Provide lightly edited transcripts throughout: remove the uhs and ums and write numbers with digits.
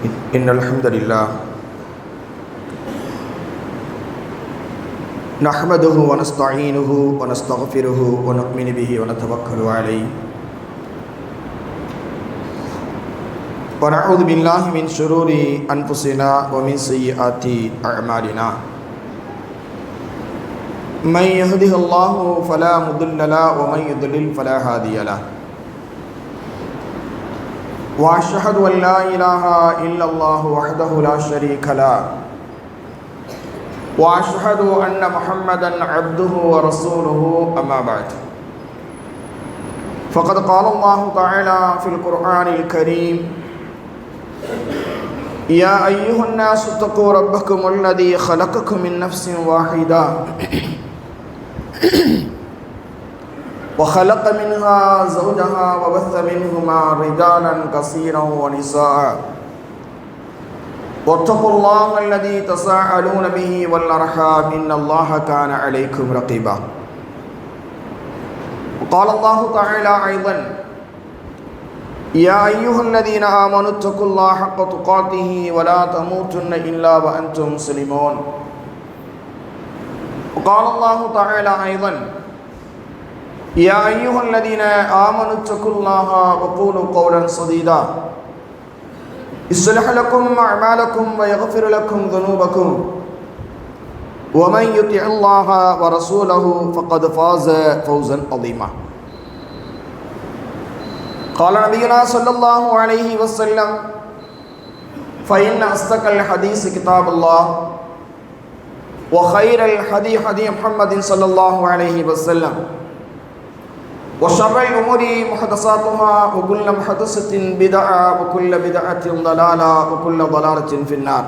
إن الحمد لله نحمده ونستعينه ونستغفره ونؤمن به ونتوكل عليه ونعوذ بالله من شرور أنفسنا ومن سيئات أعمالنا من يهده الله فلا مضل له ومن يضلل فلا هادي له وأشهد أن لا إله إلا الله وحده لا شريك له وأشهد أن محمدا عبده ورسوله أما بعد فقد قال الله تعالى في القرآن الكريم يا أيها الناس اتقوا ربكم الذي خلقكم من نفس واحدة وخلق منها زوجها وبث منهما رجالا كثيرا ونساء واتقوا الله الذي تساءلون به والأرحام إن الله كان عليكم رقيبا وقال الله تعالى أيضا يا أيها الذين آمنوا اتقوا الله حق تقاته ولا تموتن إلا وأنتم مسلمون وقال الله تعالى أيضا يا أيها الذين آمنوا اتقوا الله وقولوا قولا سديدا يصلح لكم أعمالكم ويغفر لكم ذنوبكم ومن يطع الله ورسوله فقد فاز فوزا عظيما قال نبينا صلى الله عليه وسلم فإن أصدق الحديث كتاب الله وخير الحديث حديث محمد صلى الله عليه وسلم وشر الأمور محدثاتها وكل محدثة بدعة وكل بدعة ضلالة وكل ضلالة في النار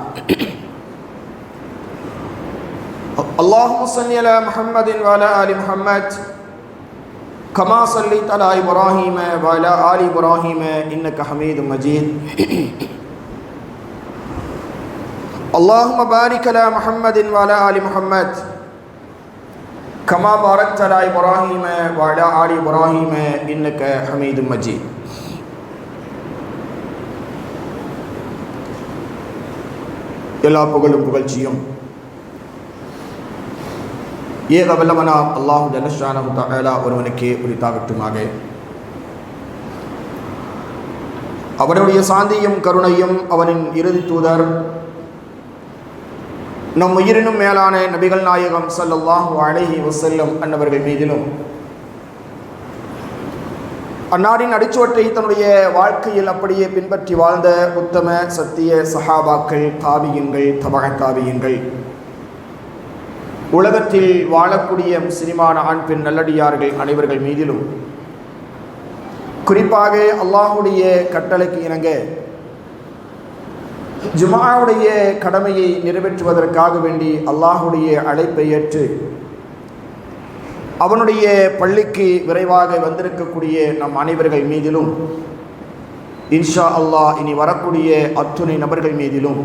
اللهم صل على محمد وعلى آل محمد كما صليت على إبراهيم وعلى آل إبراهيم إنك حميد مجيد اللهم بارك على محمد وعلى آل محمد كما باركت على إبراهيم وعلى آل إبراهيم إنك حميد مجيد எல்லா புகழும் புகழ்ச்சியும் ஏக வல்லவனாம் அல்லாஹு ஜல்ல ஷானஹு தஆலா ஒருவனுக்கே உரித்தாகட்டுமாக. அவனுடைய சாந்தியும் கருணையும் அவனின் இறுதி தூதர் நம் உயிரினும் மேலான நபிகள் நாயகம் ஸல்லல்லாஹு அலைஹி வஸல்லம் அன்னவர்கள் மீதிலும் அன்னாரின் அடிச்சுவற்றை தன்னுடைய வாழ்க்கையில் அப்படியே பின்பற்றி வாழ்ந்த உத்தம சத்திய சஹாபாக்கள், தாபியீன்கள், தபஅ தாபியீன்கள், உலகத்தில் வாழக்கூடிய முஸ்லிமான ஆண் பெண் நல்லடியார்கள் அனைவர்கள் மீதிலும் குறிப்பாக அல்லாஹுடைய கட்டளைக்கு இணங்க ஜுமாவுடைய கடமையை நிறைவேற்றுவதற்காக வேண்டி அல்லாஹுடைய அழைப்பை ஏற்று அவனுடைய பள்ளிக்கு விரைவாக வந்திருக்கக்கூடிய நம் அனைவர்கள் மீதிலும் இன்ஷா அல்லாஹ் இனி வரக்கூடிய அத்துணை நபர்கள் மீதிலும்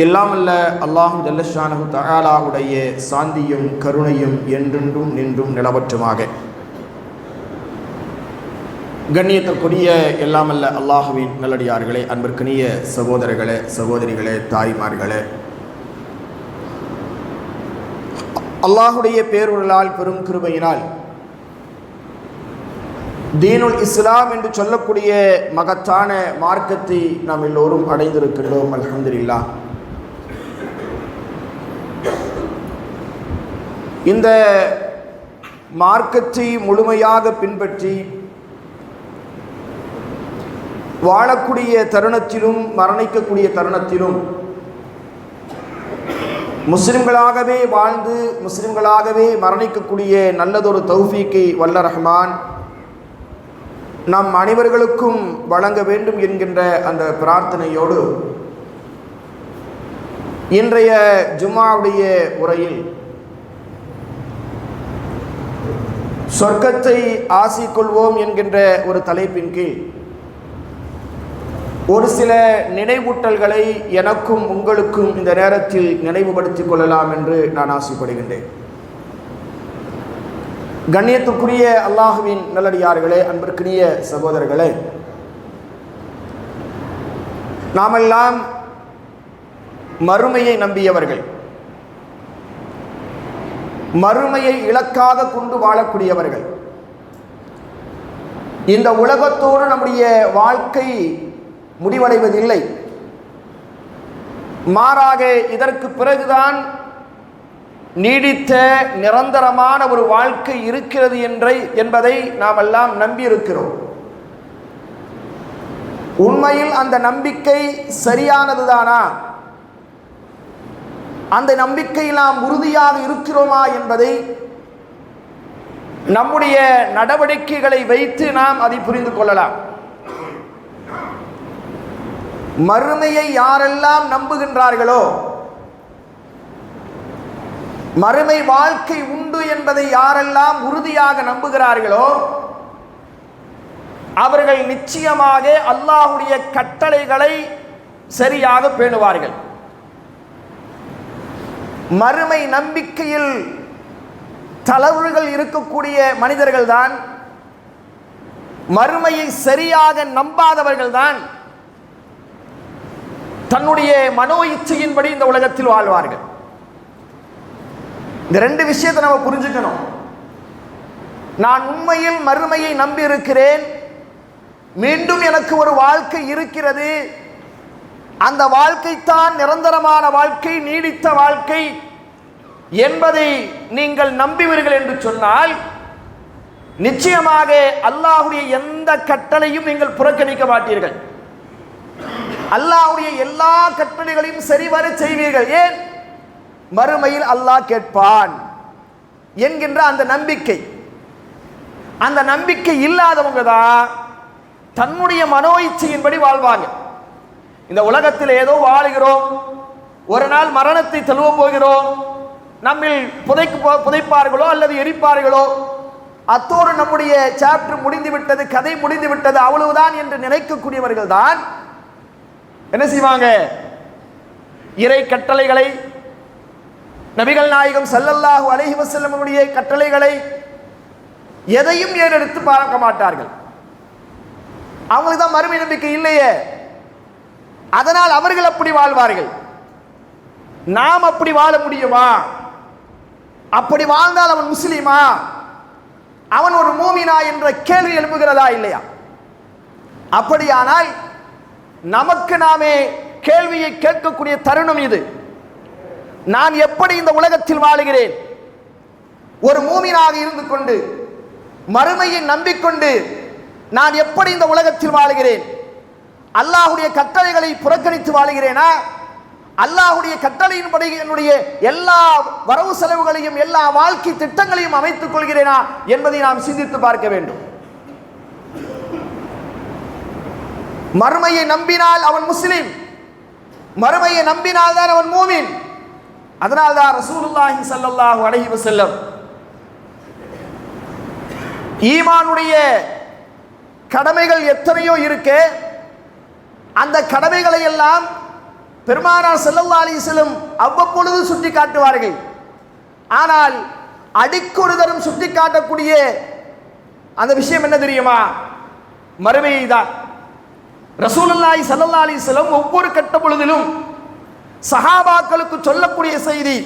எல்லாமல்ல அல்லாஹு ஜல்ல ஷானஹு தஆலாவுடைய சாந்தியும் கருணையும் என்றென்றும் நின்றும் நிலவற்றுமாக. கண்ணியத்திற்குரிய எல்லாமல்ல அல்லாஹுவின் நல்லடியார்களே, அன்பிற்கினிய சகோதரர்களே, சகோதரிகளே, தாய்மார்களே, அல்லாஹுடைய பேருளால் பெரும் கிருபையினால் தீனுல் இஸ்லாம் என்று சொல்லக்கூடிய மகத்தான மார்க்கத்தை நாம் எல்லோரும் அடைந்திருக்கின்றோம். அல்ஹம்துலில்லாஹ். இந்த மார்க்கத்தை முழுமையாக பின்பற்றி வாழக்கூடிய தருணத்திலும் மரணிக்கக்கூடிய தருணத்திலும் முஸ்லிம்களாகவே வாழ்ந்து முஸ்லிம்களாகவே மரணிக்கக்கூடிய நல்லதொரு தௌஃபீக்கை வல்ல ரஹ்மான் நம் அனைவர்களுக்கும் வழங்க வேண்டும் என்கின்ற அந்த பிரார்த்தனையோடு இன்றைய ஜும்ஆவுடைய உரையில் சொர்க்கத்தை ஆசிக்கொள்வோம் என்கின்ற ஒரு தலைப்பின் கீழ் ஒரு சில நினைவூட்டல்களை எனக்கும் உங்களுக்கும் இந்த நேரத்தில் நினைவுபடுத்திக் கொள்ளலாம் என்று நான் ஆசைப்படுகின்றேன். கண்ணியத்துக்குரிய அல்லாஹுவின் நல்லடியார்களே, அன்பிற்கினிய சகோதரர்களே, நாமெல்லாம் மறுமையை நம்பியவர்கள், மறுமையை இலக்காக கொண்டு வாழக்கூடியவர்கள். இந்த உலகத்தோடு நம்முடைய வாழ்க்கை முடிவடைவதில்லை. மாறாக இதற்கு பிறகுதான் நீடித்த நிரந்தரமான ஒரு வாழ்க்கை இருக்கிறது என்பதை நாம் எல்லாம் நம்பியிருக்கிறோம். உண்மையில் அந்த நம்பிக்கை சரியானதுதானா? அந்த நம்பிக்கையில் நாம் உறுதியாக இருக்கிறோமா என்பதை நம்முடைய நடவடிக்கைகளை வைத்து நாம் அதை புரிந்து கொள்ளலாம். மறுமையை யாரெல்லாம் நம்புகின்றார்களோ, மறுமை வாழ்க்கை உண்டு என்பதை யாரெல்லாம் உறுதியாக நம்புகிறார்களோ, அவர்கள் நிச்சயமாக அல்லாஹ்வுடைய கட்டளைகளை சரியாக பேணுவார்கள். மறுமை நம்பிக்கையில் தளர்வுகள் இருக்கக்கூடிய மனிதர்கள் தான், மறுமையை சரியாக நம்பாதவர்கள் தான் தன்னுடைய மனோ இச்சையின்படி இந்த உலகத்தில் வாழ்வார்கள். இந்த ரெண்டு விஷயத்தை நம்ம புரிஞ்சுக்கணும். நான் உண்மையில் மறுமையை நம்பி இருக்கிறேன், மீண்டும் எனக்கு ஒரு வாழ்க்கை இருக்கிறது, அந்த வாழ்க்கைத்தான் நிரந்தரமான வாழ்க்கை, நீடித்த வாழ்க்கை என்பதை நீங்கள் நம்புவீர்கள் என்று சொன்னால், நிச்சயமாக அல்லாஹ்வுடைய எந்த கட்டளையும் நீங்கள் புறக்கணிக்க மாட்டீர்கள். அல்லாஹ்வுடைய எல்லா கட்டளைகளையும் சரிவர செய்வீர்கள். ஏன்? மறுமையில் அல்லாஹ் கேட்பான் என்கின்ற அந்த நம்பிக்கை. அந்த நம்பிக்கை இல்லாதவங்க தான் தன்னுடைய மனோ இச்சையின்படி வாழ்வாங்க. இந்த உலகத்தில் ஏதோ வாழுகிறோம், ஒரு நாள் மரணத்தை தழுவ போகிறோம், நம்மில் புதைப்பார்களோ அல்லது எரிப்பார்களோ, அத்தோடு நம்முடைய சாப்டர் முடிந்து விட்டது, கதை முடிந்து விட்டது, அவ்வளவுதான் என்று நினைக்கக்கூடியவர்கள் தான் என்ன செய்வாங்க? இறை கட்டளைகளை, நபிகள் நாயகம் ஸல்லல்லாஹு அலைஹி வஸல்லமுடைய கட்டளைகளை எதையும் ஏறெடுத்து பார்க்க மாட்டார்கள். அவங்களுக்கு தான் மறுமை நம்பிக்கை இல்லையே, அதனால் அவர்கள் அப்படி வாழ்வார்கள். நாம் அப்படி வாழ முடியுமா? அப்படி வாழ்ந்தால் அவன் முஸ்லிமா, அவன் ஒரு மூமினா என்ற கேள்வி எழுப்புகிறதா இல்லையா? அப்படியானால் நமக்கு நாமே கேள்வியை கேட்கக்கூடிய தருணம் இது. நான் எப்படி இந்த உலகத்தில் வாழுகிறேன்? ஒரு மூமினாக இருந்து கொண்டு, மறுமையை நம்பிக்கொண்டு நான் எப்படி இந்த உலகத்தில் வாழுகிறேன்? அல்லாஹ்வுடைய கட்டளைகளை புறக்கணித்து வாழுகிறேனா? அல்லாஹ்வுடைய கட்டளையின்படி என்னுடைய எல்லா வரவு செலவுகளையும் எல்லா வாழ்க்கை திட்டங்களையும் அமைத்துக் கொள்கிறேனா என்பதை நாம் சிந்தித்து பார்க்க வேண்டும். மறுமையை நம்பினால் அவன் முஸ்லிம், மறுமையை நம்பினால் தான் அவன் மூமின். அதனால்தான் ரசூலுல்லாஹி ஸல்லல்லாஹு அலைஹி வஸல்லம் ஈமானுடைய கடமைகள் எத்தனையோ இருக்கு, அந்த கடமைகளை எல்லாம் பெருமானார் ஸல்லல்லாஹு அலைஹி வஸல்லம் அவ்வப்பொழுது சுட்டி காட்டுவார்கள். ஆனால் அடிக்கொரு தரம் சுட்டி காட்டக்கூடிய அந்த விஷயம் என்ன தெரியுமா? மறுமையை தான். ரசூலுல்லாஹி ஸல்லல்லாஹு அலைஹி வஸல்லம் ஒவ்வொரு கட்ட பொழுதிலும் சஹாபாக்களுக்கு சொல்லக்கூடிய செய்தி,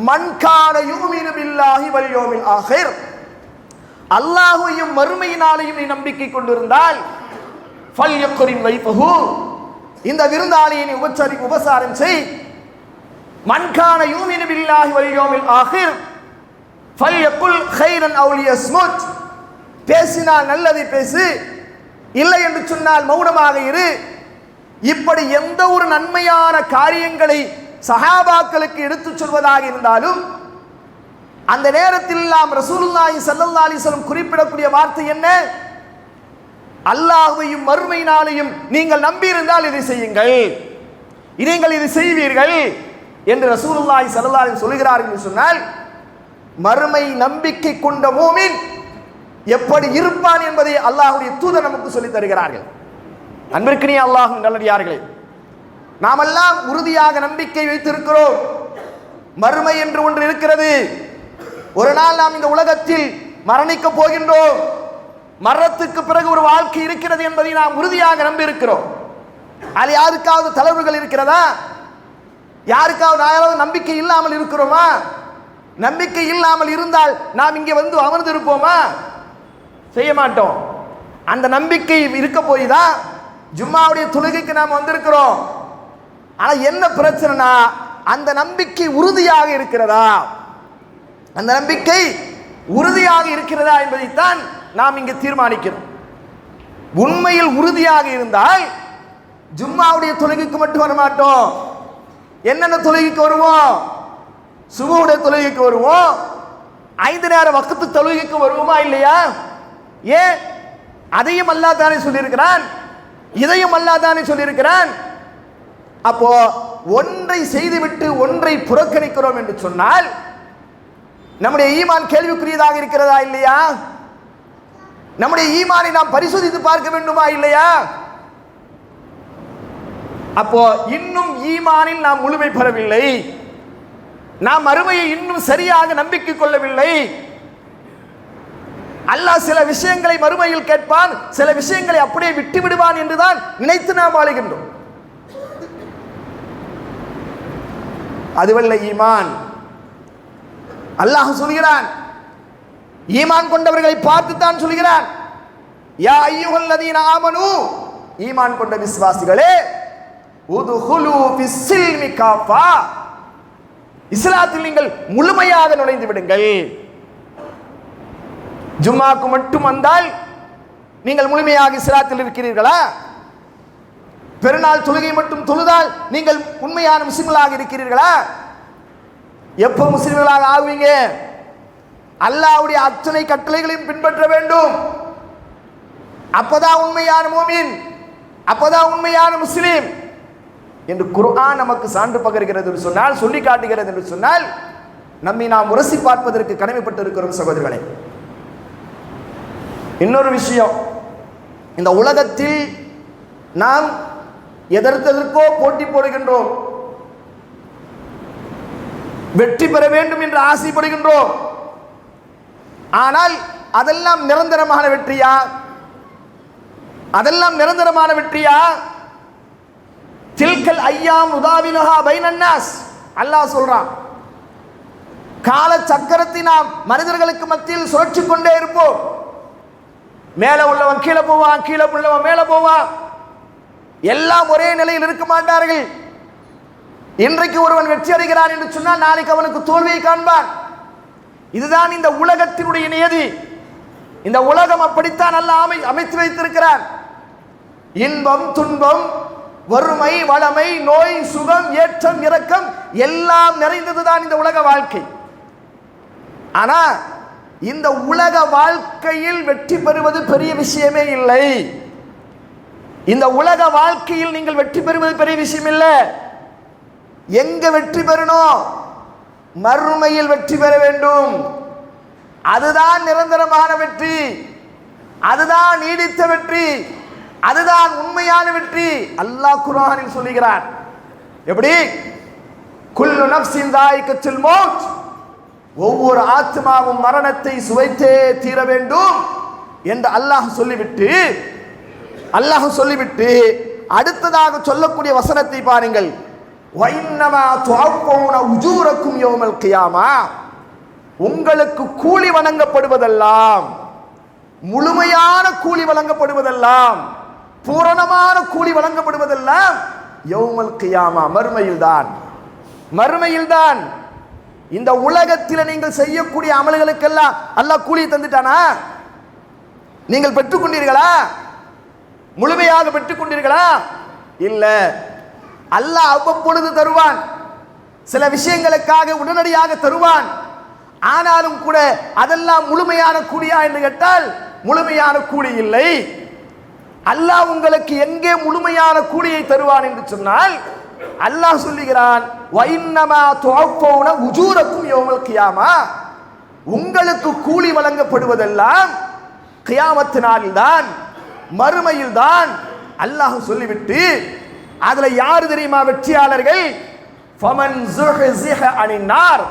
மன் கான யுமினு பில்லாஹி வல் யௌமில் ஆகிர், அல்லாஹ்வையும் மறுமையினாலையும் நீ நம்பிக்கை கொண்டிருந்தால் ஃபல்யக்ரிம் லைஃபஹு, இந்த விருந்தாளியை நீ உபசாரம் செய். மன் கான யுமினு பில்லாஹி வல் யௌமில் ஆகிர் ஃபல்யகுல் கைரன் அவ் லியஸ்முத், பேசினால் நல்லதை பேசு, இல்லை என்று சொன்னால் மௌனமாக இரு. இப்படி எந்த ஒரு நன்மையான காரியங்களை சஹாபாக்களுக்கு எடுத்துச் சொல்வதாக இருந்தாலும் அந்த நேரத்தில் எல்லாம் ரசூலுல்லாஹி ஸல்லல்லாஹு அலைஹி வஸல்லம் குறிப்பிடக்கூடிய வார்த்தை என்ன? அல்லாஹ்வையும் மறுமையினாலையும் நீங்கள் நம்பியிருந்தால் இதை செய்யுங்கள், நீங்கள் இதை செய்வீர்கள் என்று ரசூலுல்லாஹி ஸல்லல்லாஹு அலைஹி வஸல்லம் சொல்கிறார்கள் என்று சொன்னால், மறுமை நம்பிக்கை கொண்ட மூமின் எப்படி இருப்பான் என்பதை அல்லாஹ்வுடைய தூதர் நமக்கு சொல்லித் தருகிறார்கள். அன்பிற்கினிய அல்லாஹ்வின் நல்லடியார்களே, நாமெல்லாம் உறுதியாக நம்பிக்கை வைத்திருக்கிறோம். மறுமை என்று ஒன்று இருக்கிறது. ஒரு நாள் நாம் இந்த உலகத்தில் மரணிக்க போகின்றோம், மரணத்துக்கு பிறகு ஒரு வாழ்க்கை இருக்கிறது என்பதை நாம் உறுதியாக நம்பி இருக்கிறோம். அது யாருக்காவது தளர்வுகள் இருக்கிறதா? யாருக்காவது நம்பிக்கை இல்லாமல் இருக்கிறோமா? நம்பிக்கை இல்லாமல் இருந்தால் நாம் இங்கே வந்து அமர்ந்து இருப்போமா? செய்ய மாட்டோம். அந்த நம்பிக்கை இருக்க போய் தான் ஜும்மாவுடைய தொழுகைக்கு நாம் வந்திருக்கிறோம். ஆனா என்ன பிரச்சனைனா, அந்த நம்பிக்கை உறுதியாக இருக்கிறதா? அந்த நம்பிக்கை உறுதியாக இருக்கிறதா என்பதைத்தான் நாம் இங்கே தீர்மானிக்கிறோம். உண்மையில் உறுதியாக இருந்தால் ஜும்மாவுடைய தொழுகைக்கு மட்டும் வர மாட்டோம். என்னென்ன தொழுகைக்கு வருவோம்? சுபஹுடைய தொழுகைக்கு வருவோம், 5 நேர வக்து தொழுகைக்கு வருவோமா இல்லையா? ஏன்? அதையும் அல்லாஹ் தானே சொல்லியிருக்கிறான், இதையும் அல்லாஹ் தானே சொல்லியிருக்கிறான். அப்போ ஒன்றை செய்துவிட்டு ஒன்றை புறக்கணிக்கிறோம் என்று சொன்னால் நம்முடைய ஈமான் கேள்விக்குரியதாக இருக்கிறதா இல்லையா? நம்முடைய ஈமானை நாம் பரிசோதித்து பார்க்க வேண்டுமா இல்லையா? அப்போ இன்னும் ஈமானில் நாம் முழுமை பெறவில்லை, நாம் மறுமையை இன்னும் சரியாக நம்பிக்கை கொள்ளவில்லை. அல்லாஹ் சில விஷயங்களை மறுமையில் கேட்பான், சில விஷயங்களை அப்படியே விட்டு விடுவான் என்றுதான் நினைத்து நாம் வாழுகின்றோம். அதுவல்ல ஈமான். அல்லாஹ் சொல்கிறான், ஈமான் கொண்டவர்களை பார்த்து தான் சொல்கிறான், யா அய்யுஹல்லதீன ஆமனூ, ஈமான் கொண்ட விசுவாசிகளே, உதுஹுலு ஃபிஸ்ஸில்மி காஃபா, இஸ்லாத்தில் நீங்கள் முழுமையாக நுழைந்து விடுங்கள். ஜும்மாக்கு மட்டும் வந்தால் நீங்கள் முழுமையாக இஸ்லாத்தில் இருக்கிறீர்களா? பெருநாள் தொழுகை மட்டும் தொழுதால் நீங்கள் உண்மையான முஸ்லிம்களாக இருக்கிறீர்களா? எப்போ முஸ்லிம்களாக ஆகுவீங்க? அல்லாஹ்வுடைய அத்தனை கட்டளைகளையும் பின்பற்ற வேண்டும். அப்பதான் உண்மையான மூமின், அப்பதான் உண்மையான முஸ்லிம் என்று குர்ஆன் நமக்கு சான்று பகர்கிறது என்று சொன்னால், சொல்லி காட்டுகிறது என்று சொன்னால், நம்மை நாம் உரசி பார்ப்பதற்கு கடமைப்பட்டு இருக்கிறோம் சகோதரர்களே. இன்னொரு விஷயம், இந்த உலகத்தில் நாம் எதற்கோ போட்டி போடுகின்றோம், வெற்றி பெற வேண்டும் என்று ஆசைப்படுகின்றோம். ஆனால் அதெல்லாம் நிரந்தரமான வெற்றியா? அதெல்லாம் நிரந்தரமான வெற்றியா? தில்கல் ஐயாம் உதாவிலுஹா பைனன் நாஸ், அல்லாஹ் சொல்றான். கால சக்கரத்தை நாம் மனிதர்களுக்கு மத்தியில் சுழற்சி கொண்டே இருப்போம். மேலே உள்ளவன் கீழே போவான், கீழே உள்ளவன் மேலே போவான். எல்லாம் ஒரே நிலையில் இருக்க மாட்டார்கள். இன்றைக்கு ஒருவன் வெற்றி அடைகிறான் என்று சொன்னால் நாளைக்கு அவனுக்கு தோல்வியை காண்பான். இதுதான் இந்த உலகத்தினுடைய நியதி. இந்த உலகம் அப்படித்தான் அல்லாஹ் அமைத்து வைத்திருக்கிறான். இன்பம் துன்பம், வறுமை வளமை, நோய் சுகம், ஏற்றம் இறக்கம் எல்லாம் நிறைந்ததுதான் இந்த உலக வாழ்க்கை. ஆனா இந்த உலக வாழ்க்கையில் வெற்றி பெறுவது பெரிய விஷயமே இல்லை. இந்த உலக வாழ்க்கையில் நீங்கள் வெற்றி பெறுவது பெரிய விஷயம் இல்லை. எங்க வெற்றி பெறணும்? மறுமையில் வெற்றி பெற வேண்டும். அதுதான் நிரந்தரமான வெற்றி, அதுதான் நீடித்த வெற்றி, அதுதான் உண்மையான வெற்றி. அல்லாஹ் குர்ஆனில் சொல்லுகிறான். எப்படி? குல்லு நஃப்ஸின் தாயிகத்துல் மௌத், ஒவ்வொரு ஆத்மாவும் மரணத்தை சுவைத்தே தீர வேண்டும் என்று அல்லாஹ் சொல்லிவிட்டு அடுத்ததாக சொல்லக்கூடிய வசனத்தை பாருங்கள். வைன்னமா துஅஃபௌன உஜூரக்கும் யௌமல் கியாமா, உங்களுக்கு கூலி வழங்கப்படுவதெல்லாம், முழுமையான கூலி வழங்கப்படுவதெல்லாம், பூரணமான கூலி வழங்கப்படுவதெல்லாம் யௌமல் கியாமா, மறுமையில்தான். இந்த உலகத்தில் நீங்கள் செய்யக்கூடிய அமல்களுக்கெல்லாம் அல்லாஹ் கூலி தந்துட்டானா? நீங்கள் பெற்றுக்கொண்டீர்களா? முழுமையாக பெற்றுக்கொண்டீர்களா? இல்ல. அல்லாஹ் அவ்வப்பொழுது தருவான், சில விஷயங்களுக்காக உடனடியாக தருவான். ஆனாலும் கூட அதெல்லாம் முழுமையான கூலியா என்று கேட்டால் முழுமையான கூலி இல்லை. அல்லாஹ் உங்களுக்கு எங்கே முழுமையான கூலியை தருவான் என்று சொன்னால், அல்லாஹ் சொல்லுகிறான், வைன்னமா துஅஃபௌன உஜூரக்கும் யௌமல் கியாமா, உங்களுக்கு கூலி வழங்கப்படுவதெல்லாம் கியாமத் நாளில்தான், மறுமையில்தான். அல்லாஹ் சொல்லிவிட்டு அதுல யார் தெரியுமா வெற்றியாளர்கள்? ஃபமன் ஸுஹ்ஸிஹ அனின் நார்,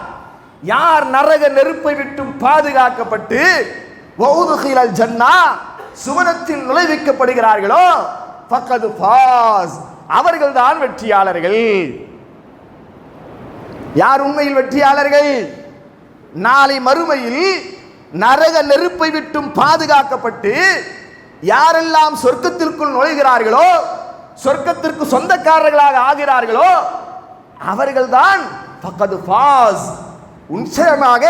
யார் நரக நெருப்பை விட்டு பாதுகாக்கப்பட்டு வஉத்கிலல் ஜன்னா, சுவனத்தில் நுழைவிக்கப்படுகிறார்களோ, ஃபக்கத் ஃபாஸ், அவர்கள்தான் வெற்றியாளர்கள். யார் உண்மையில் வெற்றியாளர்கள்? நாளை மறுமையில் நரக நெருப்பை விட்டும் பாதுகாக்கப்பட்டு யாரெல்லாம் சொர்க்கத்திற்குள் நுழைகிறார்களோ, சொர்க்கத்திற்கு சொந்தக்காரர்களாக ஆகிறார்களோ, அவர்கள்தான் ஃபக்கது ஃபாஸ், உண்மையாக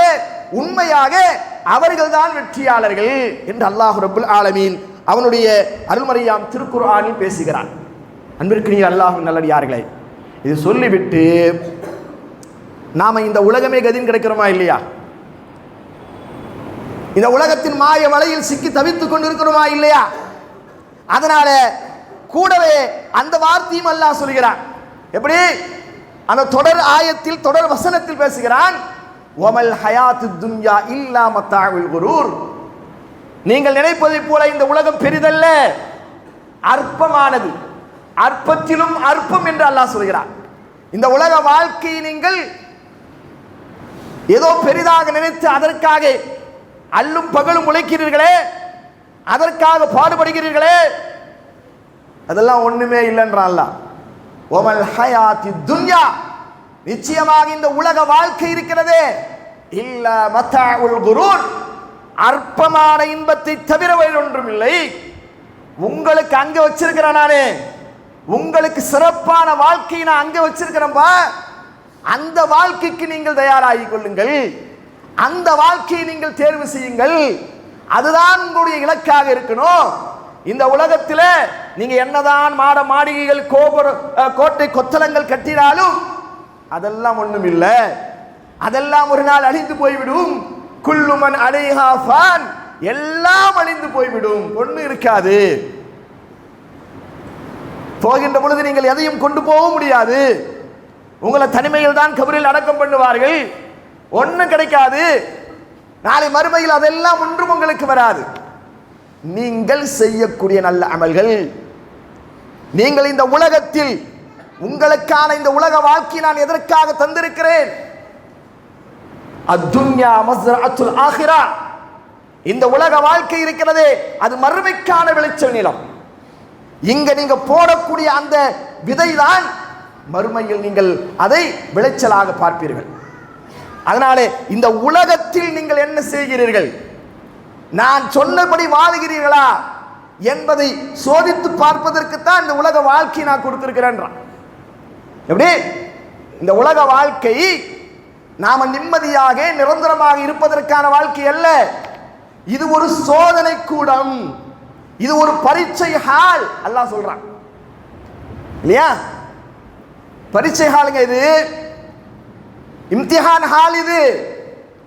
உண்மையாக அவர்கள்தான் வெற்றியாளர்கள் என்று அல்லாஹ் ரப்புல் ஆலமீன் அவனுடைய அருள்மறையாம் திருக்குர்ஆனில் பேசுகிறான். அன்பிற்குரிய அல்லாஹ்வின் நல்லடியார்களே, இது சொல்லிவிட்டு நாம இந்த உலகமே கதின்னு கிடைக்கிறோமா இல்லையா? இந்த உலகத்தின் மாய வலையில் சிக்கி தவித்துக் கொண்டிருக்கிறோமா இல்லையா? அதனால கூடவே அந்த வார்த்தையும் அல்லாஹ் சொல்கிறான். எப்படி? அந்த தொடர் ஆயத்தில், தொடர் வசனத்தில் பேசுகிறான், வமல் ஹயாத்துத் துன்யா இல்லா மத்தாஉல் குரூர். நீங்கள் நினைப்பதைப் போல இந்த உலகம் பெரிதல்ல, அற்பமானது, அற்பத்திலும் அற்பம் என்று அல்லாஹ் சொல்கிறான். இந்த உலக வாழ்க்கையை நீங்கள் ஏதோ பெரிதாக நினைத்து அதற்காக அல்லும் பகலும் உழைக்கிறீர்களே, அதற்காக பாடுபடுகிறீர்களே, அதெல்லாம் ஒண்ணுமே இல்லைன்றான் அல்லாஹ். வமல் ஹயாத்துத் துன்யா, நிச்சயமாக இந்த உலக வாழ்க்கை இருக்கிறதே, இல்லா மத்தாஉல் குரூர், அற்பமான இன்பத்தை தவிர வேறு ஒன்றும் இல்லை. உங்களுக்கு அங்க வச்சிருக்கிறேன் நானே, உங்களுக்கு சிறப்பான வாழ்க்கையை நான் அங்க வச்சிருக்கிறேன்பா. அந்த வாழ்க்கைக்கு நீங்கள் தயாராகிக் கொள்ளுங்கள், அந்த வாழ்க்கையை நீங்கள் தேர்வு செய்யுங்கள், அதுதான் உங்களுடைய இலக்காக இருக்கணும். இந்த உலகத்தில் நீங்க என்னதான் மாட மாளிகைகள், கோட்டை கொத்தளங்கள் கட்டினாலும் அதெல்லாம் ஒண்ணும் இல்லை, அதெல்லாம் ஒரு நாள் அழிந்து போய்விடும். குல்லுமன் அலைஹா ஃபான், எல்லாம் அழிந்து போய்விடும், ஒண்ணு இருக்காது. போகின்ற பொழுது நீங்கள் எதையும் கொண்டு போக முடியாது. உங்களை தனிமையில் தான் கபரில் அடக்கம் பண்ணுவார்கள், ஒன்றும் கிடைக்காது. நாளை மறுமையில் அதெல்லாம் ஒன்றும் உங்களுக்கு வராது. நீங்கள் செய்யக்கூடிய நல்ல அமல்கள், நீங்கள் இந்த உலகத்தில் உங்களுக்கான இந்த உலக வாழ்க்கை நான் எதற்காக தந்திருக்கிறேன்? அத்துன்யா மஸ்ரஅத்துல் ஆகிரா, இந்த உலக வாழ்க்கை இருக்கிறதே அது மறுமைக்கான விளைச்சல் நிலம். இங்க நீங்க போடக்கூடிய அந்த விதைதான் மறுமையில் நீங்கள் அதை விளைச்சலாக பார்ப்பீர்கள். அதனாலே இந்த உலகத்தில் நீங்கள் என்ன செய்கிறீர்கள், நான் சொன்னபடி வாழுகிறீர்களா என்பதை சோதித்து பார்ப்பதற்கு தான் இந்த உலக வாழ்க்கை நான் கொடுத்திருக்கிறேன். எப்படி? இந்த உலக வாழ்க்கை நாம நிம்மதியாக நிரந்தரமாக இருப்பதற்கான வாழ்க்கை அல்ல, இது ஒரு சோதனை கூடம், இது ஒரு பரீட்சை ஹால். அல்லாஹ் சொல்றான் இல்லையா? பரீட்சை ஹாலுங்க இது, இம்திஹான் ஹால் இது.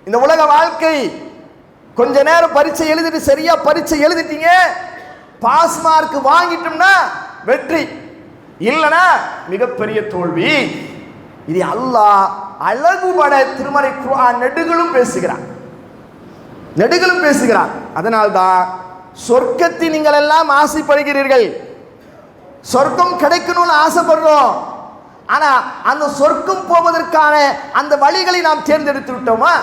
இந்த உலக வாழ்க்கை கொஞ்ச நேரம் பரீட்சை எழுதிட்டு சரியா பரீட்சை எழுதிட்டீங்க, பாஸ் மார்க் வாங்கிட்டோம்னா வெற்றி, இல்லைனா மிகப்பெரிய தோல்வி. இது அல்லாஹ் அழகுபட திருமறை குர்ஆன் நெடுகளும் பேசுகிறான், நெடுகளும் பேசுகிறான். அதனால்தான் சொர்க்கத்தை நீங்கள் எல்லாம் ஆசைப்படுகிறீர்கள், சொர்க்கம் கிடைக்கணும்னு ஆசைப்படுறோம். ஆனா அந்த சொர்க்கம் போவதற்கான அந்த வழிகளை நாம் தேர்ந்தெடுத்து விட்டோமா?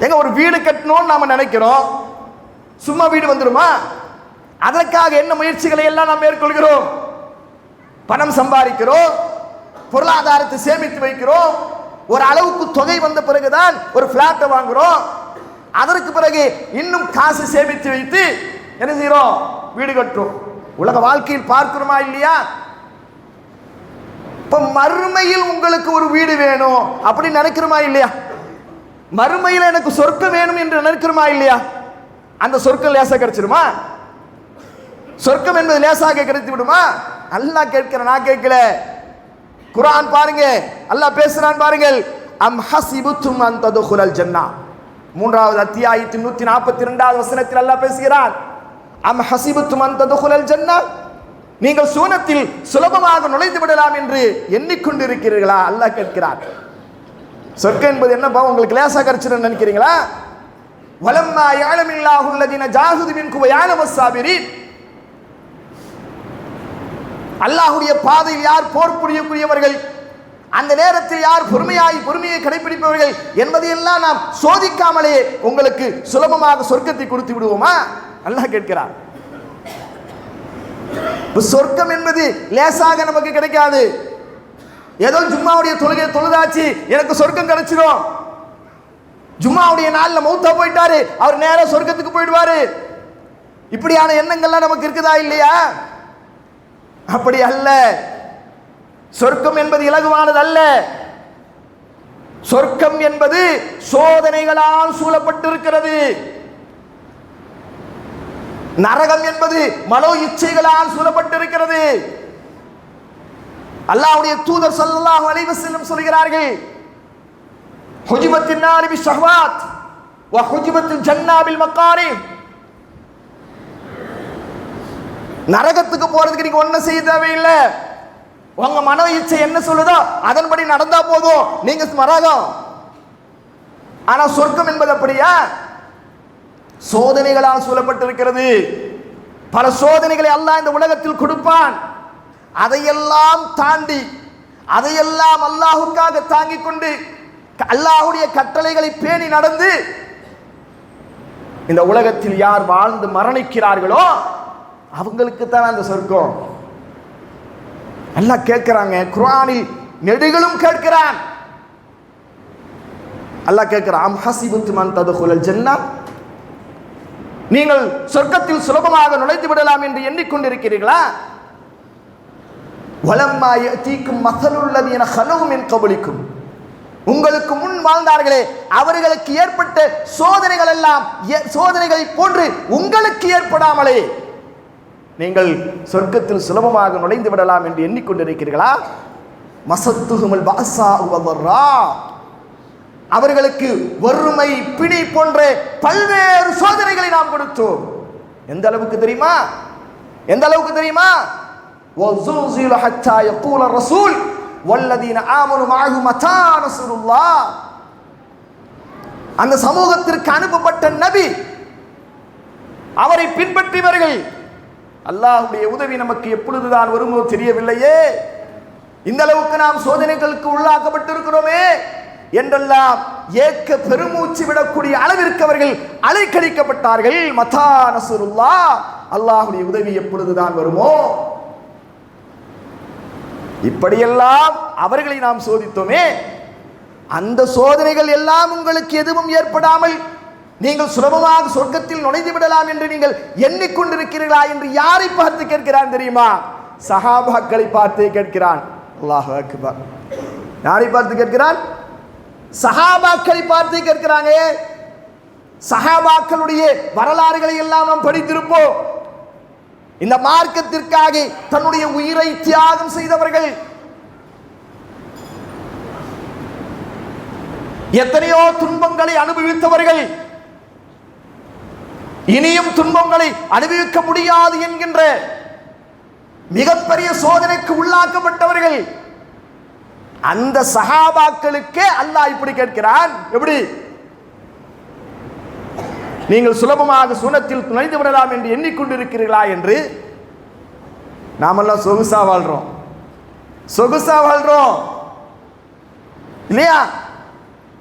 எங்க ஒரு வீடு கட்டணும்னு நாம நினைக்கிறோம், சும்மா வீடு வந்துருமா? அதற்காக என்ன முயற்சிகளை எல்லாம் நாம் மேற்கொள்கிறோம்? பணம் சம்பாதிக்கிறோம், பொருளாதாரத்தை சேமித்து வைக்கிறோம், ஒரு அளவுக்கு தொகை வந்த பிறகுதான் ஒரு பிளாட்டை வாங்குறோம், அதற்கு பிறகு இன்னும் காசு சேமித்து வைத்து என்ன செய்யறோம்? வீடு கட்டுறோம். உலக வாழ்க்கையில் பார்க்கிறோமா இல்லையா? இப்ப மறுமையில் உங்களுக்கு ஒரு வீடு வேணும் அப்படி நினைக்கிறோமா இல்லையா? மறுமையில் எனக்கு சொர்க்கம் வேணும் என்று நினைக்கிறோமா இல்லையா? அந்த சொர்க்கம் லேசா கிடைச்சிருமா? சொர்க்கம் என்பது லேசாக கிடைத்து விடுமா? அல்லாஹ் கேட்கிற, நான் கேட்கல. குர்ஆன் பாருங்க, அல்லாஹ் பேசுறான் பாருங்கள். அம் ஹஸிபுத்தும் அன் ததுகுலல் ஜன்னah, 3வது அத்தியாயத்தின் 142வது வசனத்தில் அல்லாஹ் பேசுகிறான். அம் ஹஸிபுத்தும் அன் ததுகுலல் ஜன்னah, நீங்கள் சூனத்தில் சுலபமாக நுழைந்து விடலாம் என்று எண்ணிக்கொண்டிருக்கிறீர்களா? அல்லாஹ் கேட்கிறார். சொர்க்கம் என்பது என்னப்பா உங்களுக்கு லேசா கிடைச்சிருன்னு நினைக்கிறீங்களா? வலம்மா யஅலமில்லாஹு அல்லதீன ஜாஹது மின்கும் வ யஅலமஸ் ஸாபிரீன், அல்லாஹ்வுடைய பாதையில் யார் போர் புரியக்கூடியவர்கள், அந்த நேரத்தில் யார் பொறுமையை கடைபிடிப்பவர்கள் என்பதையெல்லாம் நாம் சோதிக்காமலே உங்களுக்கு சுலபமாக சொர்க்கத்தை கொடுத்து விடுவோமா? அல்லாஹ் கேட்கிறார். சொர்க்கம் என்பது லேசாக நமக்கு கிடைக்காது. ஏதோ ஜும்மாவுடைய தொழுகை தொழுதாச்சு எனக்கு சொர்க்கம் கிடைச்சிடும், ஜும்மாவுடைய நாள்ல மௌத்தா போயிட்டாரு அவர் நேரா சொர்க்கத்துக்கு போயிடுவாரு, இப்படியான எண்ணங்கள்லாம் நமக்கு இருக்குதா இல்லையா? அப்படி அல்ல. சொர்க்கம் என்பது இலகுவானது அல்ல. சொர்க்கம் என்பது சோதனைகளால் சூழப்பட்டிருக்கிறது. நரகம் என்பது மனோ இச்சைகளால் சூழப்பட்டிருக்கிறது. அல்லாஹ்வுடைய தூதர் ஸல்லல்லாஹு அலைஹி வஸல்லம் சொல்கிறார்கள், ஹுஜிபத்தின் நாரி பிஷ்ஷஹவாத் வ ஹுஜிபத்தில் ஜன்னா பில் மகாரி. நரகத்துக்கு போறதுக்கு நீங்க ஒன்னும் செய்ய தேவையில்லை, உங்க மனோ இச்சை என்ன சொல்லுதோ அதன்படி நடந்தா போதும், நீங்க மரகம். ஆனா சொர்க்கம் என்பது அப்படியா? சோதனைகளால் சூழப்பட்டிருக்கிறது. பல சோதனைகளை அல்லாஹ் இந்த உலகத்தில் கொடுப்பான். அதையெல்லாம் தாண்டி, அதையெல்லாம் அல்லாஹுக்காக தாங்கிக் கொண்டு அல்லாஹுடைய கட்டளைகளை பேணி நடந்து இந்த உலகத்தில் யார் வாழ்ந்து மரணிக்கிறார்களோ அவங்களுக்கு தான் அந்த சொர்க்கம். அல்லாஹ் கேட்கிறாங்க, குர்ஆனில் நெடுகளும் கேட்கிறான். அல்லாஹ் கேட்கிறான், அம் ஹஸிபத்தும் அன் ததுகுலல் ஜன்னah, நீங்கள் சொர்க்கத்தில் சுலபமாக நுழைந்து விடலாம் என்று எண்ணிக்கொண்டிருக்கிறீர்களா? வலம்மா யஅதீக்கும் மஸலுல் லதீன ஹலூ மின் கப்லிக்கும், உங்களுக்கு முன் வாழ்ந்தார்களே அவர்களுக்கு ஏற்பட்ட சோதனைகள் எல்லாம் சோதனைகளை போன்று உங்களுக்கு ஏற்படாமலே நீங்கள் சொர்க்கத்தில் சுலபமாக நுழைந்து விடலாம் என்று எண்ணிக்கொண்டிருக்கிறீர்களா? மஸத்துஹுமுல் பஅஸா வதர்ரா, அவர்களுக்கு வறுமை பிணி போன்ற பல்வேறு சோதனைகளை நாம் கொடுத்தோம். எந்த அளவுக்கு தெரியுமா? எந்த அளவுக்கு தெரியுமா? வஸுல்ஸில ஹத்தா யகூல ரசூல் வல்லதீன ஆமனு மஅஹு மதா நஸ்ருல்லாஹ், அந்த சமூகத்திற்கு அனுப்பப்பட்ட நபி, அவரை பின்பற்றியவர்கள், அல்லாஹ்வுடைய உதவி நமக்கு எப்பொழுதுதான் வருமோ தெரியவில்லையே, இந்த அளவுக்கு நாம் சோதனைகளுக்கு உள்ளாக்கப்பட்டிருக்கிறோமே என்றெல்லாம் ஏக்க பெருமூச்சு விடக்கூடிய அளவிற்கு அவர்கள் அலைக்கழிக்கப்பட்டார்கள். மதா நஸ்ருல்லாஹ், அல்லாஹ்வுடைய உதவி எப்பொழுதுதான் வருமோ. இப்படியெல்லாம் அவர்களை நாம் சோதித்தோமே, அந்த சோதனைகள் எல்லாம் உங்களுக்கு எதுவும் ஏற்படாமல் நீங்கள் சுலபமாக சொர்க்கத்தில் நுழைந்து விடலாம் என்று நீங்கள் எண்ணிக்கொண்டிருக்கிறீர்களா என்று யாரை பார்த்து கேட்கிறான் தெரியுமா? சஹாபாக்களை பார்த்து கேட்கிறான். அல்லாஹு அக்பர். யாரை பார்த்து கேட்கிறான்? சஹாபாக்களை பார்த்து கேட்கிறாங்க. சஹாபாக்களுடைய வரலாறுகளை எல்லாம் நாம் படித்திருப்போம். இந்த மார்க்கத்திற்காக தன்னுடைய உயிரை தியாகம் செய்தவர்கள், எத்தனையோ துன்பங்களை அனுபவித்தவர்கள், இனியும் துன்பங்களை அனுபவிக்க முடியாது என்கின்ற மிகப்பெரிய சோதனைக்கு உள்ளாக்கப்பட்டவர்கள். அந்த சஹாபாக்களுக்கே அல்லாஹ் இப்படி கேட்கிறான், எப்படி நீங்கள் சுலபமாக சுனத்தில் நுழைந்து விடலாம் என்று எண்ணிக்கொண்டிருக்கிறீர்களா என்று. நாமெல்லாம் சொகுசா வாழ்றோம், சொகுசா வாழ்றோம் இல்லையா?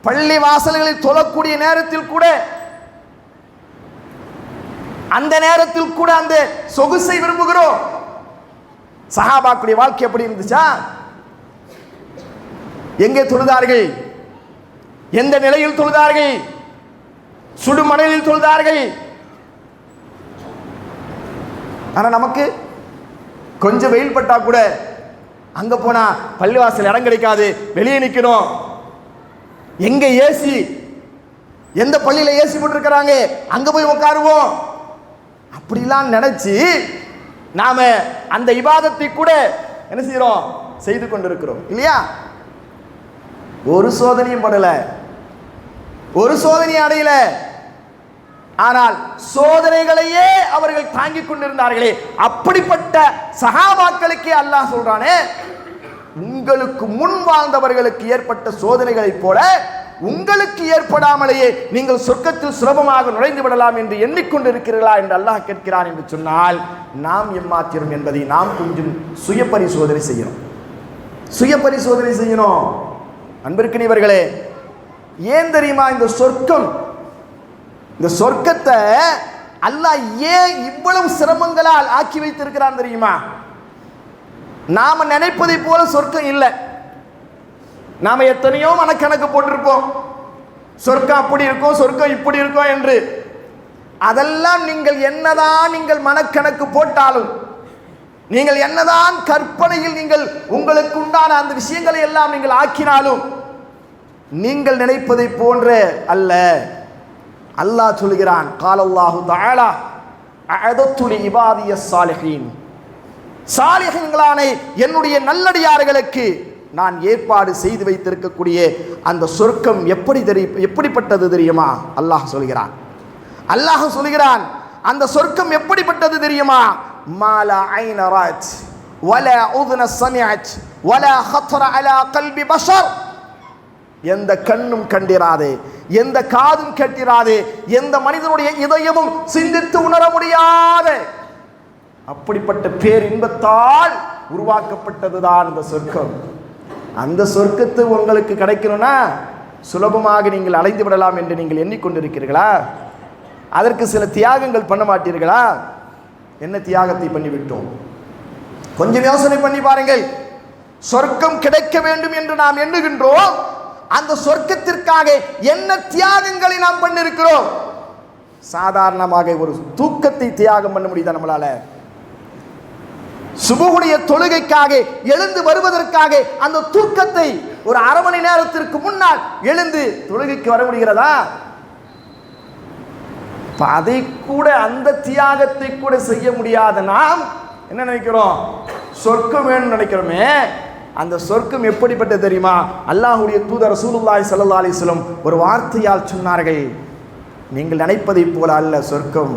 பள்ளி வாசல்களில் தொழக்கூடிய நேரத்தில் கூட, அந்த நேரத்தில் கூட அந்த சொகுசை விரும்புகிறோம். சஹாபாக்குடைய வாழ்க்கை எப்படி இருந்துச்சா? எங்கே தொழுதார்கள்? எந்த நிலையில் தொழுதார்கள்? சுடுமணலில் தொழுதார்கள். ஆனா நமக்கு கொஞ்சம் வெயில் பட்டா கூட அங்க போனா பள்ளிவாசல் இடம் கிடைக்காது, வெளியே நிக்கணும். எங்க ஏசி, எந்த பள்ளியில ஏசி போட்டிருக்கிறாங்க அங்க போய் உட்காருவோம். அப்படிலாம் நினைச்சு நாம அந்த இபாதத்தை கூட என்ன செய்யறோம்? செய்து கொண்டிருக்கிறோம் இல்லையா? ஒரு சோதனையும் படல, ஒரு சோதனையும் அடையல. ஆனால் சோதனைகளையே அவர்கள் தாங்கிக் கொண்டிருந்தார்களே, அப்படிப்பட்ட சஹாபாக்களுக்கே அல்லாஹ் சொல்றானே, உங்களுக்கு முன் வாழ்ந்தவர்களுக்கு ஏற்பட்ட சோதனைகளைப் போல உங்களுக்கு ஏற்படாமலேயே நீங்கள் சொர்க்கத்தில் சுலபமாக நுழைந்து விடலாம் என்று எண்ணிக்கொண்டிருக்கிறீர்களா என்று அல்லாஹ் கேட்கிறான் என்று சொன்னால், நாம் எம்மாத்திரம் என்பதை நாம் கொஞ்சம் சுய பரிசோதனை செய்யணும், சுய பரிசோதனை செய்யணும். அன்பிற்கினியவர்களே, ஏன் தெரியுமா இந்த சொர்க்கம், இந்த சொர்க்கத்தை அல்லாஹ் ஏன் இவ்வளவு சிரமங்களால் ஆக்கி வைத்திருக்கிறான் தெரியுமா? நாம நினைப்பதை போல சொர்க்கம் இல்லை. நாம எத்தனையோ மனக்கணக்கு போட்டிருப்போம், சொர்க்கம் அப்படி இருக்கும், சொர்க்கம் இப்படி இருக்கும் என்று. அதெல்லாம் நீங்கள் என்னதான் நீங்கள் மனக்கணக்கு போட்டாலும், நீங்கள் என்னதான் கற்பனையில் நீங்கள் உங்களுக்கு உண்டான அந்த விஷயங்களை எல்லாம் நீங்கள் ஆக்கினாலும், நீங்கள் நினைப்பதை போன்ற அல்ல. அல்லாஹ் சொல்கிறான், காலல்லாஹு தஆலா அஅதத்து லிஇபாதியஸ் சாலிஹீன், சாலிஹீன்களான என்னுடைய நல்லடியார்களுக்கு நான் ஏற்பாடு செய்து வைத்திருக்கக்கூடிய அந்த சொர்க்கம் எப்படிப்பட்டது தெரியுமா? அல்லாஹ் சொல்கிறான். அல்லாஹ் சொல்கிறான், அந்த சொர்க்கம் எப்படிப்பட்டது தெரியுமா? மாலா ஐன ராத் வலா உதுன சமிஅத் வலா ஹத்தர அலா கல்பி பஷர், எந்த கண்ணும் கண்டிராதே, எந்த காதும் கேட்டிராதே, எந்த மனிதனுடைய இதயமும் சிந்தித்து உணர முடியாத அப்படிப்பட்ட பேரின்பத்தால் உருவாக்கப்பட்டதுதான் இந்த சொர்க்கம். அந்த சொர்க்கத்தை உங்களுக்கு கிடைக்கணும்னா சுலபமாக நீங்கள் அடைந்து விடலாம் என்று நீங்கள் எண்ணிக்கொண்டிருக்கிறீர்களா? அதற்கு சில தியாகங்கள் பண்ண மாட்டீர்களா? என்ன தியாகத்தை பண்ணிவிட்டோம்? கொஞ்சம் யோசனை பண்ணி பாருங்கள். சொர்க்கம் கிடைக்க வேண்டும் என்று நாம் எண்ணுகின்றோம், அந்த சொர்க்கத்திற்காக என்ன தியாகங்களை நாம் பண்ணிருக்கிறோம்? சாதாரணமாக ஒரு தூக்கத்தை தியாகம் பண்ண முடியுதா நம்மளால? சுபஹுடைய தொழுகைக்காக எழுந்து வருவதற்காக அந்த தூக்கத்தை ஒரு அரை மணி நேரத்திற்கு முன்னால் எழுந்து தொழுகைக்கு வர முடிகிறதா? அதை கூட, அந்த தியாகத்தை கூட செய்ய முடியாத நாம் என்ன நினைக்கிறோம்? சொர்க்கம் வேணும்னு நினைக்கிறோமே. அந்த சொர்க்கம் எப்படிப்பட்டது தெரியுமா? அல்லாஹ்வுடைய தூதர் ரசூலுல்லாஹி ஸல்லல்லாஹு அலைஹி வஸல்லம் ஒரு வார்த்தையால் சொன்னார்கள், நீங்கள் நினைப்பதை போல அல்ல சொர்க்கம்,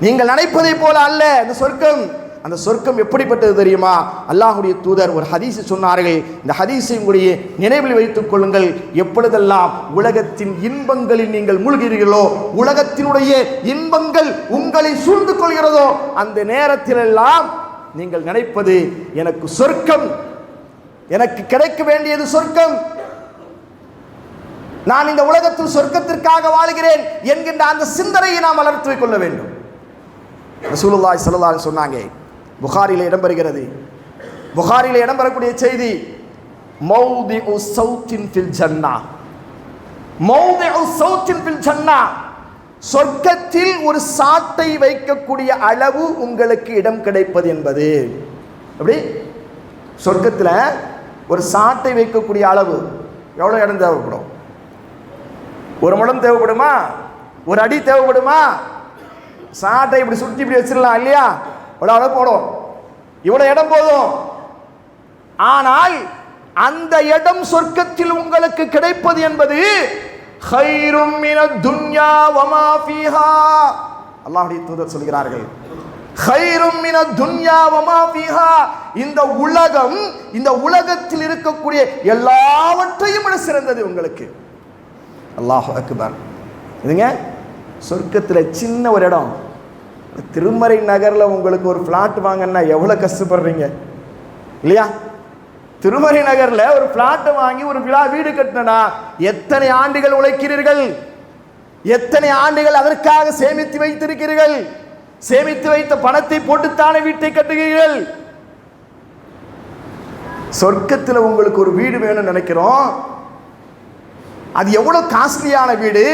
நீங்கள் நினைப்பதை போல அல்ல இந்த சொர்க்கம். அந்த சொர்க்கம் எப்படிப்பட்டது தெரியுமா? அல்லாஹ்வுடைய தூதர் ஒரு ஹதீஸ் சொன்னார்கள். இந்த ஹதீஸை உங்களுடைய நினைவில் வைத்துக் கொள்ளுங்கள். எப்பொழுதெல்லாம் உலகத்தின் இன்பங்களில் நீங்கள் மூழ்கிறீர்களோ, உலகத்தினுடைய இன்பங்கள் உங்களை சூழ்ந்து கொள்கிறதோ, அந்த நேரத்திலெல்லாம் நீங்கள் நினைப்பது எனக்கு சொர்க்கம், எனக்கு கிடைக்க வேண்டியது சொர்க்கம், நான் இந்த உலகத்தில் சொர்க்கத்திற்காக வாழ்கிறேன் என்கின்ற அந்த சிந்தனையை நாம் வளர்த்து கொள்ள வேண்டும். ரசூலுல்லாஹி ஸல்லல்லாஹு அலைஹி வஸல்லம் சொன்னாங்க, புகாரிலே இடம்பெறுகிறது, புகாரிலே இடம்பெறக்கூடிய செய்தி, மௌதிஉ ஸௌத்தின் ஃபில் ஜன்னா, மௌதிஉ ஸௌத்தின் ஃபில் ஜன்னா, சொர்க்கத்தில் ஒரு சாட்டை வைக்கக்கூடிய அளவு உங்களுக்கு இடம் கிடைப்பது என்பது. அப்படி சொர்க்கத்தில் ஒரு சாட்டை வைக்கக்கூடிய அளவு எவ்வளோ இடம் தேவைப்படும்? ஒரு முழம் தேவைப்படுமா? ஒரு அடி தேவைப்படுமா? சாட்டை இப்படி சுற்றி இப்படி வச்சிடலாம் இல்லையா? இவ்வளோ அளவு போடும், இவ்வளோ இடம் போதும். ஆனால் அந்த இடம் சொர்க்கத்தில் உங்களுக்கு கிடைப்பது என்பது ஹைரும் மினத் துன்யா வமா ஃபீஹா, அல்லாஹ்வுடைய தூதர் சொல்கிறார்கள், ஹைரும் மினத் துன்யா வமா ஃபீஹா, இந்த உலகம், இந்த உலகத்தில் இருக்கக்கூடிய எல்லாவற்றையும் விட சிறந்தது உங்களுக்கு. அல்லாஹு அக்பர். இதுங்க சொர்க்கத்தில் சின்ன ஒரு இடம். திருமறை நகரில் உங்களுக்கு ஒரு பிளாட் வாங்கன்னா எவ்வளோ கஷ்டப்படுறீங்க இல்லையா? திருமறை நகரில் ஒரு பிளாட் வாங்கி ஒரு வீடு கட்டினா எத்தனை ஆண்டுகள் உழைக்கிறீர்கள், எத்தனை ஆண்டுகள் அதற்காக சேமித்து வைத்திருக்கிறீர்கள், சேமித்து வைத்த பணத்தை போட்டுத்தானே வீட்டை கட்டுகிறீர்கள். சொர்க்கத்தில் உங்களுக்கு ஒரு வீடு வேணும்னு நினைக்கிறோம், அது எவ்வளவு காஸ்ட்லியான வீடு,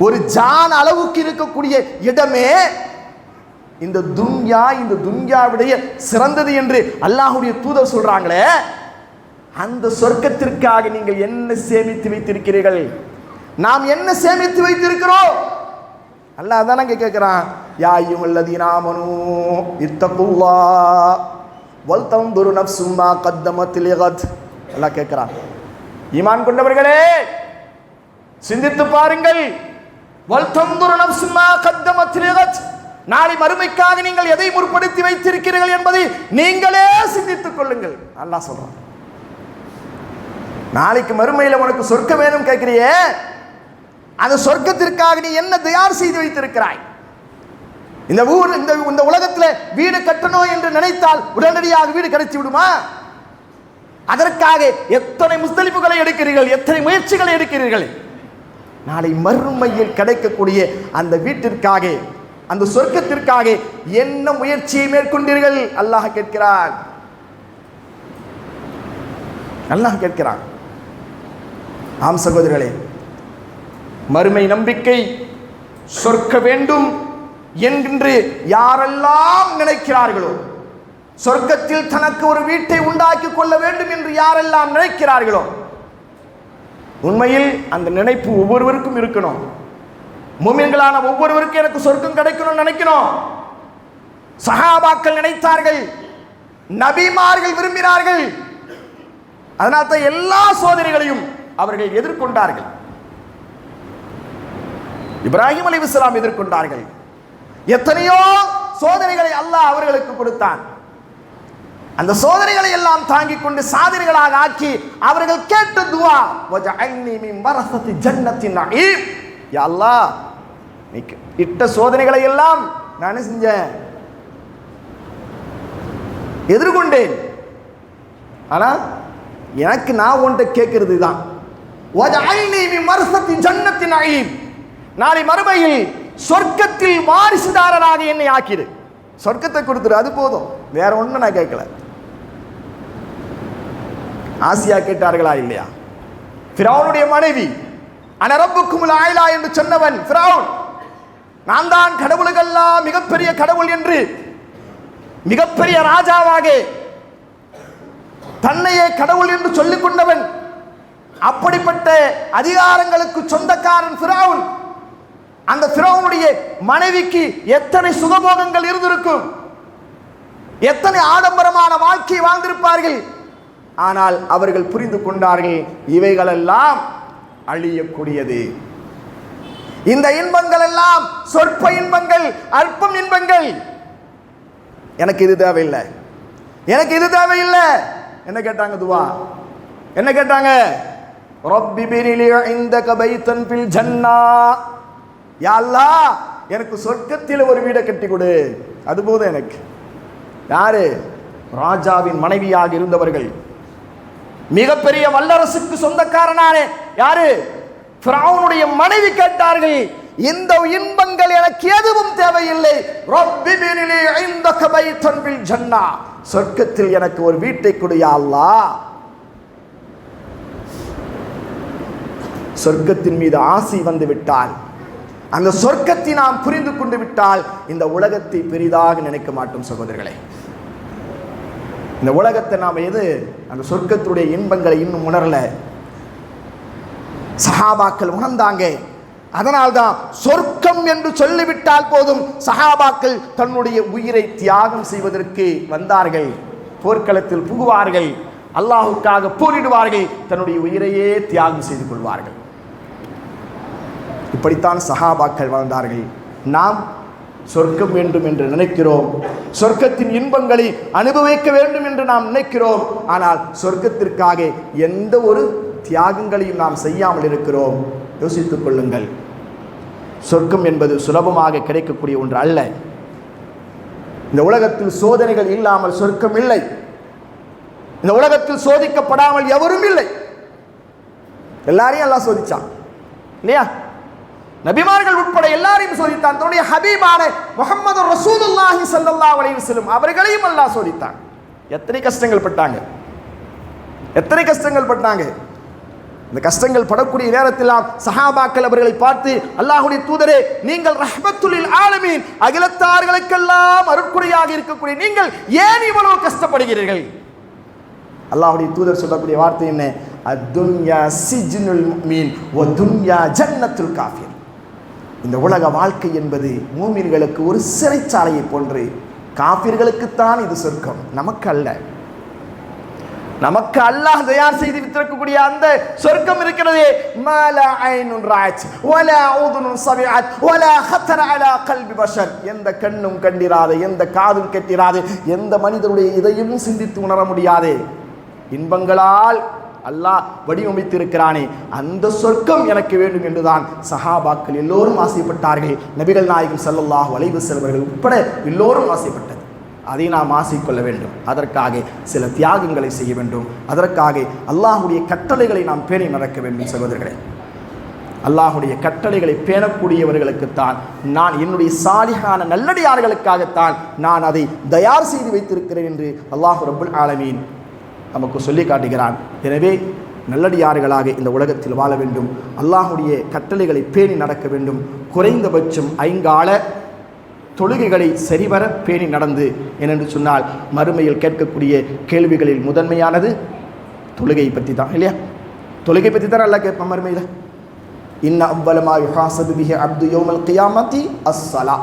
ஒரு ஜான் அளவுக்கு இருக்கக்கூடிய இடமே இந்த துன்யா, இந்த துன்யாவுடைய சிறந்தது என்று அல்லாஹ்வுடைய தூதர் சொல்றாங்களே. அந்த சொர்க்கத்திற்காக நீங்கள் என்ன சேமித்து வைத்திருக்கிறீர்கள்? நாம் என்ன சேமித்து வைத்திருக்கிறோம்? அல்லாஹ் அதான் கேட்கிறான், யா அய்யுஹல்லதீன ஆமனூ இத்தகுல்லாஹ் வல் தன்துரு நஃப்சும் மா கத்தமத் லிகத். அல்லாஹ் கேட்கிறான், ஈமான் கொண்டவர்களே சிந்தித்து பாருங்கள், வல் தன்துரு நஃப்சும் மா கத்தமத் லிகத், நாளை மறுமைக்காக நீங்கள் எதை முற்படுத்தி வைத்திருக்கிறீர்கள் என்பதை நீங்களே சிந்தித்துக் கொள்ளுங்கள். அல்லாஹ் சொல்றான், நாளைக்கு மறுமையில் உனக்கு சொர்க்கம் வேணும் கேட்கிறியே, அந்த சொர்க்கத்திற்காக நீ என்ன தயார் செய்து வைத்திருக்கிறாய்? இந்த ஊர், இந்த உலகத்தில் வீடு கட்டணும் என்று நினைத்தால் உடனடியாக வீடு கிடைச்சி விடுமா? அதற்காக எத்தனை முஸ்தலிப்புகளை எடுக்கிறீர்கள், எத்தனை முயற்சிகளை எடுக்கிறீர்கள். நாளை மறுமையில் கிடைக்கக்கூடிய அந்த வீட்டிற்காக அந்த சொர்க்கத்திற்காக என்ன முயற்சியை மேற்கொண்டீர்கள்? அல்லாஹ் கேட்கிறான். அல்லாஹ் கேட்கிறான். ஆம் சகோதரர்களே, மறுமை நம்பிக்கை, சொர்க்க வேண்டும் என்று யாரெல்லாம் நினைக்கிறார்களோ, சொர்க்கத்தில் தனக்கு ஒரு வீட்டை உண்டாக்கி கொள்ள வேண்டும் என்று யாரெல்லாம் நினைக்கிறார்களோ, உண்மையில் அந்த நினைப்பு ஒவ்வொருவருக்கும் இருக்கணும். முஃமின்களான ஒவ்வொருவருக்கும் எனக்கு சொர்க்கம் கிடைக்கணும்னு நினைக்கணும். சஹாபாக்கள் நினைத்தார்கள், நபிமார்கள் விரும்பினார்கள். அதனால் தான் எல்லா சோதனைகளையும் அவர்கள் எதிர்கொண்டார்கள். இப்ராஹிம் அலைஹிஸ்ஸலாம் எதிர்கொண்டார்கள். எத்தனையோ சோதனைகளை அல்லாஹ் அவர்களுக்கு கொடுத்தான். அந்த சோதனைகளை எல்லாம் தாங்கிக் கொண்டு சாதனைகளாக ஆக்கி அவர்கள் கேட்ட துஆ, வஜஅல்னி மின் வரஸத்தி ஜன்னத்தின் நஈம். யா அல்லாஹ், நீ இட்ட சோதனைகளை எல்லாம் நான் செஞ்சேன், எதிர்கொண்டேன். ஆனா எனக்கு நான் ஒன்றை கேட்கிறது தான், வஜஅல்னி மின் வரஸத்தி ஜன்னத்தின் நஈம். நாளை மறுமையில் சொர்க்கத்தில் வாரிசுதாரராக என்னை ஆக்கிடு. சொர்க்கத்தை கொடுத்துரு, அது போதும், வேற ஒண்ணு நான் கேட்கல. ஆசியா கேட்டார்களா இல்லையா? ஃபிரௌனுடைய மனைவி, அன ரப்புக்குமுல் ஆயிலா என்று சொன்னவன் ஃபிரௌன். நான் தான் கடவுளுக்கெல்லாம் மிகப்பெரிய கடவுள் என்று மிகப்பெரிய ராஜாவாக தன்னையே கடவுள் என்று சொல்லிக் கொண்டவன். அப்படிப்பட்ட அதிகாரங்களுக்கு சொந்தக்காரன் ஃபிரௌன். அந்த ஃபிரௌனுடைய மனைவிக்கு எத்தனை சுகபோகங்கள் இருந்திருக்கும், எத்தனை ஆடம்பரமான வாழ்க்கை வாழ்ந்திருப்பார்கள். ஆனால் அவர்கள் புரிந்து கொண்டார்கள், இவைகளெல்லாம் அழியக்கூடியது. இந்த இன்பங்கள் எல்லாம் சொற்ப இன்பங்கள், அல்பம் இன்பங்கள். எனக்கு இது தேவையில்லை, எனக்கு இது தேவையில்லை. என்ன கேட்டாங்க? துவா என்ன கேட்டாங்க? ரப்பி பினிலி இந்தக பைத்தன் ஃபில் ஜன்னா. யா அல்லாஹ், எனக்கு சொர்க்கத்தில் ஒரு வீடை கட்டி கொடு, அது போதும் எனக்கு. யாரு? ராஜாவின் மனைவியாக இருந்தவர்கள், மிகப்பெரிய வல்லரசுக்கு சொந்தக்காரனான யாரு? ஃபிரௌனுடைய மனைவி கேட்டார்கள், இந்த இன்பங்கள் எனக்கு எதுவும் தேவையில்லை, ரப்பி பினிலி இந்தக பைத்தன் ஃபில் ஜன்னா, சொர்க்கத்தில் எனக்கு ஒரு வீட்டை கொடு யா அல்லாஹ். சொர்க்கத்தின் மீது ஆசை வந்து விட்டால், அந்த சொர்க்கத்தை நாம் புரிந்து கொண்டு விட்டால் இந்த உலகத்தை பெரிதாக நினைக்க மாட்டோம் சகோதரர்களே. இந்த உலகத்தை நாம் அந்த சொர்க்கத்துடைய இன்பங்களை இன்னும் உணரல. சஹாபாக்கள் உணர்ந்தாங்க. அதனால்தான் சொர்க்கம் என்று சொல்லிவிட்டால் போதும் சஹாபாக்கள் தன்னுடைய உயிரை தியாகம் செய்வதற்கு வந்தார்கள். போர்க்களத்தில் புகுவார்கள், அல்லாஹுக்காக போரிடுவார்கள், தன்னுடைய உயிரையே தியாகம் செய்து கொள்வார்கள். இப்படித்தான் சஹாபாக்கள் வாழ்ந்தார்கள். நாம் சொர்க்கம் வேண்டும் என்று நினைக்கிறோம், சொர்க்கத்தின் இன்பங்களை அனுபவிக்க வேண்டும் என்று நாம் நினைக்கிறோம். ஆனால் சொர்க்கத்திற்காக எந்த ஒரு தியாகங்களையும் நாம் செய்யாமல் இருக்கிறோம். யோசித்துக் கொள்ளுங்கள். சொர்க்கம் என்பது சுலபமாக கிடைக்கக்கூடிய ஒன்று அல்ல. இந்த உலகத்தில் சோதனைகள் இல்லாமல் சொர்க்கம் இல்லை. இந்த உலகத்தில் சோதிக்கப்படாமல் எவரும் இல்லை. எல்லாரையும் அல்லாஹ் சோதிச்சான் இல்லையா? நபிமார்கள் உட்பட எல்லாரையும் சோதித்தான். தன்னுடைய ஹபீபான முஹம்மது ரசூலுல்லாஹி ஸல்லல்லாஹு அலைஹி வஸல்லம் அவர்களையும் அல்லாஹ் சோதித்தான். எத்தனை கஷ்டங்கள் பட்டாங்க, எத்தனை கஷ்டங்கள் பட்டாங்க. இந்த கஷ்டங்கள் படக்கூடிய நேரத்தில் சஹாபாக்கள் அவர்களை பார்த்து, அல்லாஹ்வுடைய தூதரே, நீங்கள் ரஹ்மத்துல் லில் ஆலமீன், அகிலத்தார்களுக்கெல்லாம் அருட்கொடையாக இருக்கக்கூடிய நீங்கள் ஏன் இவ்வளவு கஷ்டப்படுகிறீர்கள்? அல்லாஹ்வுடைய தூதர் சொல்லக்கூடிய வார்த்தை என்ன? அத்துன்யா சிஜ்னுல் முஃமின் வ துன்யா ஜன்னத்துல் காஃபிர். இந்த உலக வாழ்க்கை என்பது மூமின்களுக்கு ஒரு சிறைச்சாலையை போன்று. காஃபிர்களுக்குத்தான் இது சொர்க்கம், நமக்கு அல்ல. நமக்கு அல்லாஹ் தயார் செய்து விட்டிருக்கக்கூடிய அந்த சொர்க்கம் இருக்கிறதே, மாலா ஐனுன் ராஅத் வலா உதுனுன் சமிஅத் வலா ஹத்தர அலா கல்பி பஷர். எந்த கண்ணும் கண்டிராத, எந்த காதும் கேட்டிராத, எந்த மனிதனுடைய இதயமும் சிந்தித்து உணர முடியாது இன்பங்களால் அல்லாஹ் வடிவமைத்திருக்கிறானே, அந்த சொர்க்கம் எனக்கு வேண்டும் என்றுதான் சஹாபாக்கள் எல்லோரும் ஆசைப்பட்டார்கள். நபிகள் நாயகம் ஸல்லல்லாஹு அலைஹி வஸல்லம் அவர்கள் உட்பட எல்லோரும் ஆசைப்பட்டது. அதை நாம் ஆசைக்கொள்ள வேண்டும். அதற்காக சில தியாகங்களை செய்ய வேண்டும். அதற்காக அல்லாஹ்வுடைய கட்டளைகளை நாம் பேணி நடக்க வேண்டும். சகோதரர்களே, அல்லாஹுடைய கட்டளைகளை பேணக்கூடியவர்களுக்குத்தான் நான், என்னுடைய சாலிஹான நல்லடியார்களுக்காகத்தான் நான் அதை தயார் செய்து வைத்திருக்கிறேன் என்று அல்லாஹ் ரப்புல் ஆலமீன் நமக்கு சொல்லி காட்டுகிறான். எனவே நல்லடியார்களாக இந்த உலகத்தில் வாழ வேண்டும், அல்லாஹுடைய கட்டளைகளை பேணி நடக்க வேண்டும். குறைந்தபட்சம் 5 கால தொழுகைகளை சரிவர பேணி நடந்து, ஏனென்று சொன்னால் மறுமையில் கேட்கக்கூடிய கேள்விகளில் முதன்மையானது தொழுகையை பற்றி தான், இல்லையா? தொழுகை பற்றி தான் நல்லா கேட்போம் மறுமையில். இன்ன அவ்வளமா யுஹாஸபு பிஹி அப்து யௌமல் கியாமத்தி அஸ்ஸலா.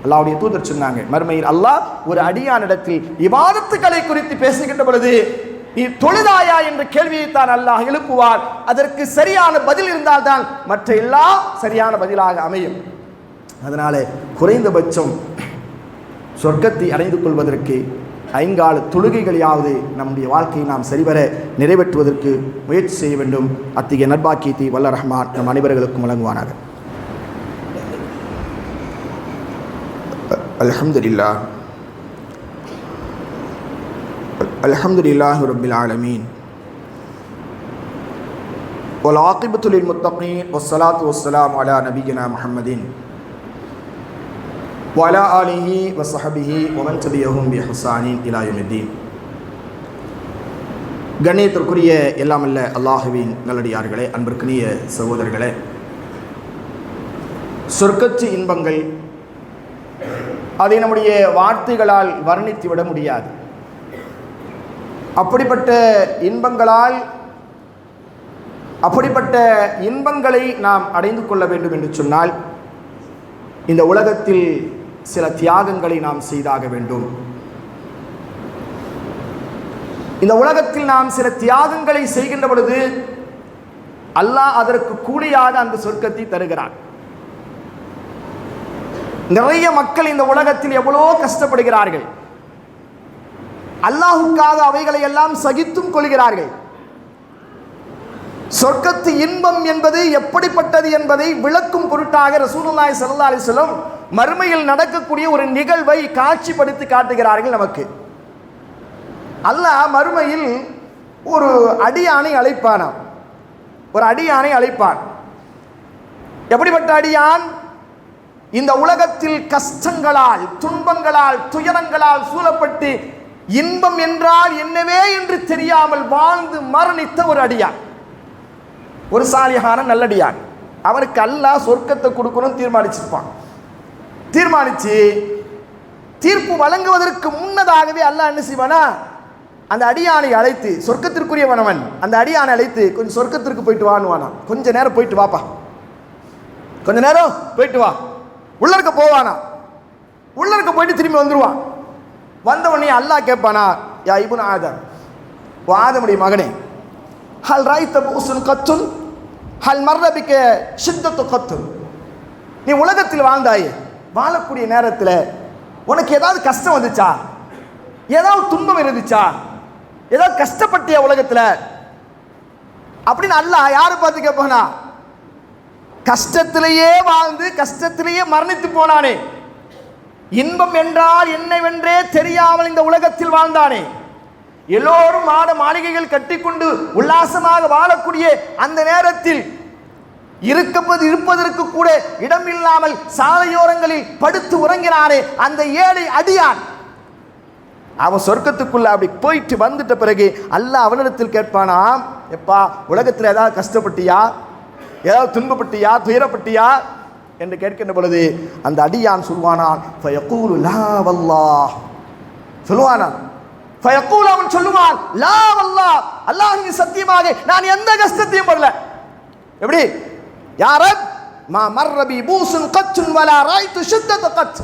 அல்லாஹ்வுடைய தூதர் சொன்னாங்க, மறுமையில் அல்லாஹ் ஒரு அடியானிடத்தில் இபாதத்துக்களை குறித்து பேசுகின்ற பொழுது நீ தொழுதாயா என்ற கேள்வியைத்தான் அல்லாஹ் எழுப்புவார். அதற்கு சரியான பதில் இருந்தால்தான் மற்ற எல்லாம் சரியான பதிலாக அமையும். அதனால குறைந்தபட்சம் சொர்க்கத்தை அடைந்து கொள்வதற்கு 5 கால தொழுகைகளையாவது நம்முடைய வாழ்க்கையை நாம் சரிவர நிறைவேற்றுவதற்கு முயற்சி செய்ய வேண்டும். அத்தகைய நற்பாக்கியத்தை வல்ல ரஹ்மான் நம் அனைவர்களுக்கும் வழங்குவானாக. அல்ஹம்துலில்லாஹ் அல்ஹம்துலில்லாஹி ரப்பில் ஆலமீன் வல் ஆகிபத்து லில் முத்தகீன் வஸ்ஸலாத்து வஸ்ஸலாமு அலா நபியினா முஹம்மதின் வஅலா ஆலிஹி வஸஹபிஹி வமன் தபியஹும் பிஹ்சானின் இலா யௌமித்தீன். கண்ணியத்திற்குரிய எல்லாமல்ல அல்லாஹ்வின் நல்லடியார்களே, அன்பிற்கினிய சகோதரர்களே, சொர்க்கத்து இன்பங்கள் அதை நம்முடைய வார்த்தைகளால் வர்ணித்து விட முடியாது. அப்படிப்பட்ட இன்பங்களை நாம் அடைந்து கொள்ள வேண்டும் என்று சொன்னால் இந்த உலகத்தில் சில தியாகங்களை நாம் செய்தாக வேண்டும். இந்த உலகத்தில் நாம் சில தியாகங்களை செய்கின்ற பொழுது அல்லாஹ் அதற்கு கூலியாக அந்த சொர்க்கத்தை தருகிறான். நிறைய மக்கள் இந்த உலகத்தில் எவ்வளோ கஷ்டப்படுகிறார்கள், அல்லாஹுக்காக அவைகளை எல்லாம் சகித்தும் கொள்கிறார்கள். சொர்க்கத்து இன்பம் என்பது எப்படிப்பட்டது என்பதை விளக்கும் பொருட்டாக ரசூலுல்லாஹி ஸல்லல்லாஹு அலைஹி வஸல்லம் மறுமையில் நடக்கக்கூடிய ஒரு நிகழ்வை காட்சிப்படுத்தி காட்டுகிறார்கள் நமக்கு. அல்லாஹ் மறுமையில் ஒரு அடியானை அழைப்பானாம். ஒரு அடியானை அழைப்பான். எப்படிப்பட்ட அடியான்? இந்த உலகத்தில் கஷ்டங்களால், துன்பங்களால், துயரங்களால் சூழப்பட்டு இன்பம் என்றால் என்னவே என்று தெரியாமல் வாழ்ந்து மரணித்த ஒரு அடியான், ஒரு சாலிஹான நல்லடியான். அவருக்கு அல்லாஹ் சொர்க்கத்தை கொடுக்கணும் தீர்மானிச்சிருப்பான். தீர்மானிச்சு தீர்ப்பு வழங்குவதற்கு முன்னதாகவே அல்லாஹ் என்ன செய்வானா, அந்த அடியானை அழைத்து, சொர்க்கத்திற்குரியவனவன் அந்த அடியானை அழைத்து கொஞ்சம் சொர்க்கத்திற்கு போயிட்டு வானுவானா. கொஞ்ச நேரம் போயிட்டு வாப்பா, கொஞ்ச நேரம் போயிட்டு வா. உள்ள இருக்க போவானா, உள்ள இருக்க போயிட்டு திரும்பி வந்துடுவான். வந்தவனே அல்லாஹ் கேட்பானா, யா இப்னு ஆதம், ஆதமுடைய மகனே, ஹல் ரைத்த பூசுன் கத்துன் ஹல் மர்ரபிக்க ஷித்தத்து கத்துன். நீ உலகத்தில் வாழ்ந்தாயே, வாழக்கூடிய நேரத்தில் உனக்கு ஏதாவது கஷ்டம் வந்துச்சா, ஏதாவது துன்பம் இருந்துச்சா, ஏதாவது கஷ்டப்பட்டியா உலகத்தில் அப்படின்னு அல்லாஹ் யாரை பார்த்து கேட்பானா? கஷ்டத்திலேயே வாழ்ந்து கஷ்டத்திலேயே மரணித்து போனானே, இன்பம் என்றால் என்னவென்றே தெரியாமல் இந்த உலகத்தில் வாழ்ந்தானே, எல்லோரும் மாட மாளிகைகள் கட்டிக்கொண்டு உல்லாசமாக வாழக்கூடிய அந்த நேரத்தில் இருப்பதற்கு கூட இடம் இல்லாமல் சாலையோரங்களில் படுத்து உறங்கினானே அந்த ஏழை அடியான், அவன் சொர்க்கத்துக்குள்ள அப்படி போயிட்டு வந்துட்ட பிறகு அல்லாஹ் அவனிடத்தில் கேட்பானா, எப்பா உலகத்தில் ஏதாவது கஷ்டப்பட்டியா, ஏதாவது துன்பப்பட்டியா, துயரப்பட்டியா என்று கேட்கின்ற பொழுது அந்த அடியான் சொல்வானான், ஃபயகூலு லா வல்லாஹ், சொல்வானான். ஃபயகூலு, அவன் சொல்லுவான், லா வல்லாஹ், அல்லாஹ்வின் சத்தியமாக நான் எந்த கஷ்டத்தையும் படல. எப்படி? யா ரப் மா மர்ரபி பூசுன் கத்துன் வலா ராய்து ஷித்தத கத்,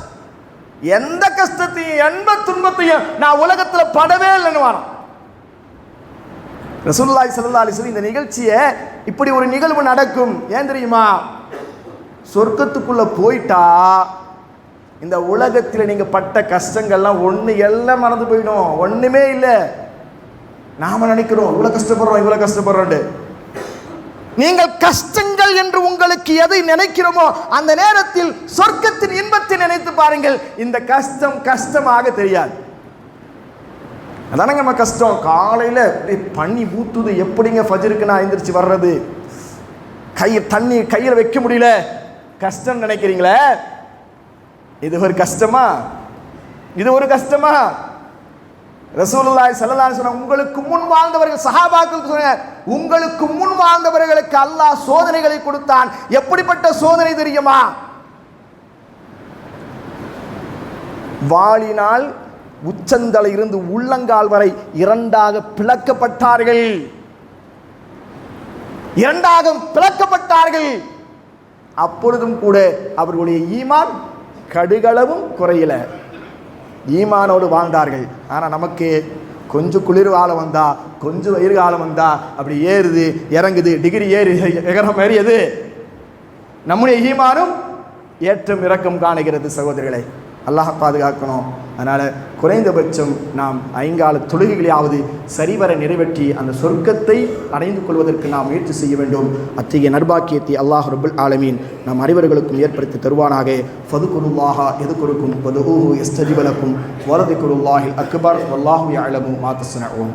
எந்த கஷ்டத்தையும் எந்த துன்பத்தையும் நான் உலகத்தில் படவே இல்லைன்னு வாரான். ரசூலுல்லாஹி ஸல்லல்லாஹு அலைஹி வஸல்லம் இந்த நிகழ்ச்சியை, இப்படி ஒரு நிகழ்வு நடக்கும் ஏன் தெரியுமா? சொர்க்கத்துக்குள்ள போயிட்டா இந்த உலகத்தில் நீங்க பட்ட கஷ்டங்கள்லாம் ஒன்று எல்லாம் மறந்து போயிடும், ஒண்ணுமே இல்லை. நாம நினைக்கிறோம் இவ்வளவு கஷ்டப்படுறோம். நீங்கள் கஷ்டங்கள் என்று உங்களுக்கு எதை நினைக்கிறோமோ அந்த நேரத்தில் சொர்க்கத்தின் இன்பத்தை நினைத்து பாருங்கள். இந்த கஷ்டம் கஷ்டமாக தெரியாது. அதானங்க நம்ம கஷ்டம். காலையில் பனி ஊத்துது, எப்படிங்க ஃபஜ்ருக்கு நான் எந்திரிச்சு வர்றது? தண்ணி கையில் வைக்க முடியல, கஷ்டம் நினைக்கிறீங்களே, இது ஒரு கஷ்டமா? இது ஒரு கஷ்டமா? ரசூலுல்லாஹி ஸல்லல்லாஹு அலைஹி வஸல்லம் உங்களுக்கு முன் வாழ்ந்தவர்கள், சஹாபாக்களுக்கு சொன்னார், உங்களுக்கு முன் வாழ்ந்தவர்களுக்கு அல்லாஹ் சோதனைகளை கொடுத்தான். எப்படிப்பட்ட சோதனை தெரியுமா? வாளினால் உச்சந்தலை இருந்து உள்ளங்கால் வரை இரண்டாக பிளக்கப்பட்டார்கள். இரண்டாக பிளக்கப்பட்டார்கள். அப்பொழுதும் கூட அவர்களுடைய ஈமான் கடுகளவும் குறையல, ஈமானோடு வாழ்ந்தார்கள். ஆனால் நமக்கு கொஞ்சம் குளிர் காலம் வந்தா, கொஞ்சம் வெயில் காலம் வந்தா அப்படி ஏறுது இறங்குது, டிகிரி ஏறி எகர மாறியது. நம்முடைய ஈமானும் ஏற்றம் இறக்கம் காணுகிறது. சகோதரர்களை, அல்லாஹ் பாதுகாக்கணும். அதனால் குறைந்தபட்சம் நாம் 5 கால தொழுகைகளையாவது சரிவர நிறைவேற்றி அந்த சொர்க்கத்தை அடைந்து கொள்வதற்கு நாம் முயற்சி செய்ய வேண்டும். அத்தகைய நர்பாக்கியத்தை அல்லாஹ் ரப்புல் ஆலமீன் நம் அனைவர்களுக்கும் ஏற்படுத்தி தருவானாக. ஃபதுகுருல்லாஹ எதுகுருக்கும் வதுஊஹு யஸ்தஜிப லக்கும் வலதிகுருல்லாஹில் அக்பர் வல்லாஹு யஅலமு மா தஸ்னஊன்.